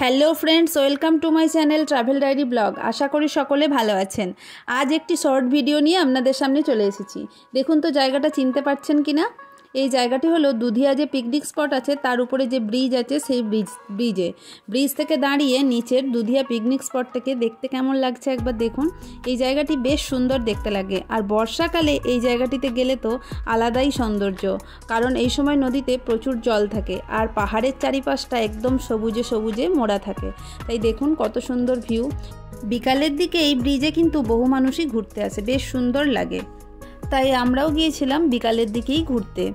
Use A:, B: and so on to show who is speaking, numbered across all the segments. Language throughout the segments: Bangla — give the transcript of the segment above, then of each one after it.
A: Hello friends, welcome to my channel travel diary blog. আশা করি সকলে ভালো আছেন। আজ একটি শর্ট ভিডিও নিয়ে আপনাদের সামনে চলে এসেছি। দেখুন তো জায়গাটা চিনতে পারছেন কি না। এই জায়গাটি হলো দুধিয়া যে পিকনিক স্পট আছে তার উপরে যে ব্রিজ আছে সেই ব্রিজ থেকে দাঁড়িয়ে নিচের দুধিয়া পিকনিক স্পটটাকে দেখতে কেমন লাগছে একবার দেখুন। এই জায়গাটি বেশ সুন্দর দেখতে লাগে, আর বর্ষাকালে এই জায়গাটিতে গেলে তো আলাদাই সৌন্দর্য, কারণ এই সময় নদীতে প্রচুর জল থাকে আর পাহাড়ের চারিপাশটা একদম সবুজে সবুজে মোড়া থাকে। তাই দেখুন কত সুন্দর ভিউ। বিকালের দিকে এই ব্রিজে কিন্তু বহু মানুষই ঘুরতে আসে, বেশ সুন্দর লাগে। তাই আমরাও গিয়েছিলাম বিকালের দিকেই ঘুরতে।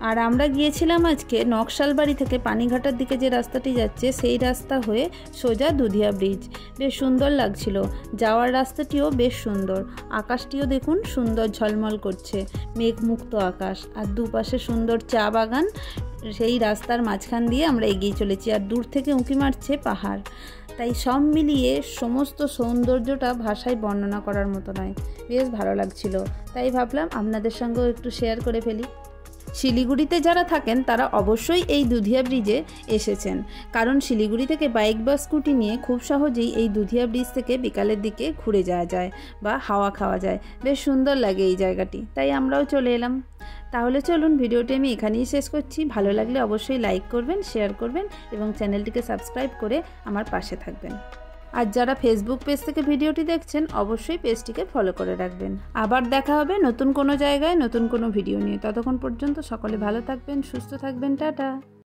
A: আর আমরা গিয়েছিলাম আজকে নকশালবাড়ি থেকে পানিঘাটার দিকে যে রাস্তাটি যাচ্ছে সেই রাস্তা হয়ে সোজা দুধিয়া ব্রিজ। বেশ সুন্দর লাগছিল, যাওয়ার রাস্তাটিও বেশ সুন্দর। আকাশটিও দেখুন সুন্দর ঝলমল করছে, মেঘমুক্ত আকাশ, আর দুপাশে সুন্দর চা বাগান। সেই রাস্তার মাঝখান দিয়ে আমরা এগিয়ে চলেছি, আর দূর থেকে উঁকি মারছে পাহাড়। তাই সব মিলিয়ে সমস্ত সৌন্দর্যটা ভাষায় বর্ণনা করার মতো নয়, বেশ ভালো লাগছিল। তাই ভাবলাম আপনাদের সঙ্গেও একটু শেয়ার করে ফেলি। শিলিগুড়িতে যারা থাকেন তারা অবশ্যই এই দুধিয়া ব্রিজে এসেছেন, কারণ শিলিগুড়ি থেকে বাইক বা স্কুটি নিয়ে খুব সহজেই এই দুধিয়া ব্রিজ থেকে বিকালের দিকে ঘুরে যাওয়া যায় বা হাওয়া খাওয়া যায়। বেশ সুন্দর লাগে এই জায়গাটি, তাই আমরাও চলে এলাম। তাহলে চলুন, ভিডিওটি আমি এখানেই শেষ করছি। ভালো লাগলে অবশ্যই লাইক করবেন, শেয়ার করবেন এবং চ্যানেলটিকে সাবস্ক্রাইব করে আমার পাশে থাকবেন। আর যারা ফেসবুক পেজ থেকে ভিডিওটি দেখছেন অবশ্যই পেজটিকে ফলো করে রাখবেন। আবার দেখা হবে নতুন কোনো জায়গায় নতুন কোনো ভিডিও নিয়ে। ততক্ষণ পর্যন্ত সকলে ভালো থাকবেন, সুস্থ থাকবেন। টাটা।